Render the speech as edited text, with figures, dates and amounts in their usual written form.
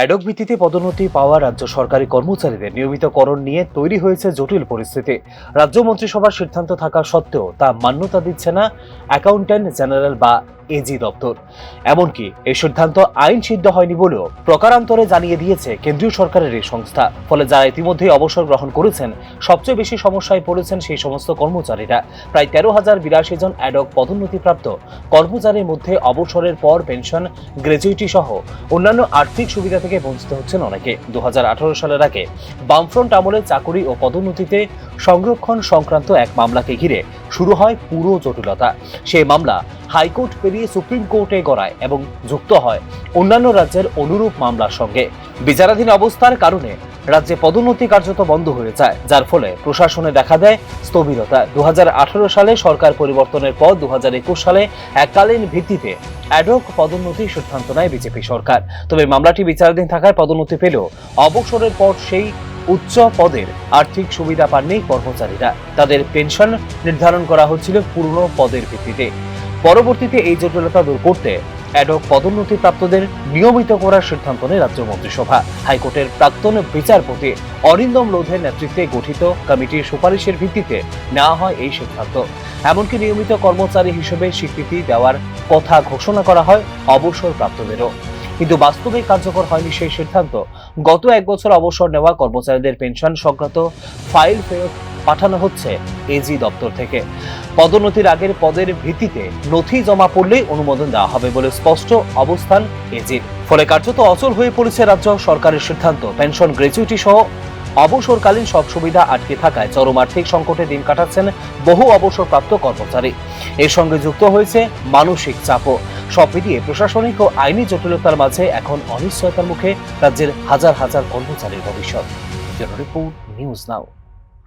Ad hoc ভিত্তিতে পদোন্নতি পাওয়া রাজ্য সরকারি কর্মচারীদের নিয়মিতকরণ নিয়ে তৈরি হয়েছে জটিল পরিস্থিতি। রাজ্য মন্ত্রিসভার সিদ্ধান্ত থাকা সত্ত্বেও তা মান্যতা দিচ্ছে না অ্যাকাউন্ট্যান্ট জেনারেল বা এজি দপ্তর। এমনকি এই সিদ্ধান্ত আইন সিদ্ধ হয়নি বলেও প্রকারান্তরে জানিয়ে দিয়েছে কেন্দ্রীয় সরকারের এই সংস্থা। ফলে যারা ইতিমধ্যে অবসর গ্রহণ করেছেন, সবচেয়ে বেশি সমস্যায় পড়েছেন সেই সমস্ত কর্মচারীরা। প্রায় 13,082 জন অ্যাডক পদোন্নতিপ্রাপ্ত কর্মচারীর মধ্যে অবসরের পর পেনশন, গ্র্যাচুইটি সহ অন্যান্য আর্থিক সুবিধা থেকে বঞ্চিত হচ্ছেন অনেকে। 2018 সালের আগে বামফ্রন্ট আমলে চাকুরি ও পদোন্নতিতে সংরক্ষণ সংক্রান্ত এক মামলাকে ঘিরে শুরু হয় পুরো জটিলতা। সেই মামলা হাইকোর্ট পেরিয়ে সুপ্রিম কোর্টে গড়ায় এবং যুক্ত হয় অন্যান্য রাজ্যের অনুরূপ মামলার সঙ্গে। বিচারাধীন অবস্থার কারণে রাজ্যে পদোন্নতি কার্যত বন্ধ হয়ে যায়, যার ফলে প্রশাসনে দেখা দেয় স্থবিরতা। 2018 সালে সরকার পরিবর্তনের পর 2021 সালে এককালীন ভিত্তিতে অ্যাডক পদোন্নতির সিদ্ধান্ত নেয় বিজেপি সরকার। তবে মামলাটি বিচারাধীন থাকায় পদোন্নতি পেলেও অবসরের পর সেই উচ্চ পদের আর্থিক সুবিধা পাননি কর্মচারীরা। তাদের পেনশন নির্ধারণ করা হচ্ছিল পুরনো পদের ভিত্তিতে। পরবর্তীতে এই জটিলতা দূর করতে অ্যাডক পদোন্নতি প্রাপ্তদের নিয়মিত করার সিদ্ধান্ত নেয় রাজ্য মন্ত্রিসভা। হাইকোর্টের প্রাক্তন বিচারপতি অরিন্দম লোধের নেতৃত্বে গঠিত কমিটির সুপারিশের ভিত্তিতে নেওয়া হয় এই সিদ্ধান্ত। এমনকি নিয়মিত কর্মচারী হিসেবে স্বীকৃতি দেওয়ার কথা ঘোষণা করা হয় অবসর প্রাপ্তদেরও। কিন্তু বাস্তবে কার্যকর হয়নি সেই সিদ্ধান্ত। গত 1 বছর অবসর নেওয়া কর্মচারীদের পেনশন সংক্রান্ত ফাইল ফেরত পাঠানো হচ্ছে এজি দপ্তর থেকে। পদোন্নতির আগের পদের ভিত্তিতে নথি জমা পড়লেই অনুমোদন দেওয়া হবে বলে স্পষ্ট অবস্থান এজির। ফলে কার্যত অচল হয়ে পড়েছে রাজ্য সরকারের সিদ্ধান্ত। পেনশন, গ্র্যাচুইটি সহ অবসরকালীন সব সুবিধা আটকে থাকায় চরম আর্থিক সংকটে দিন কাটাচ্ছেন বহু অবসরপ্রাপ্ত কর্মচারী। এর সঙ্গে যুক্ত হয়েছে মানসিক চাপও। সব মিলিয়ে প্রশাসনিক ও আইনি জটিলতার মাঝে এখন অনিশ্চয়তার মুখে রাজ্যের হাজার হাজার কর্মচারীর ভবিষ্যৎ। Report, news now.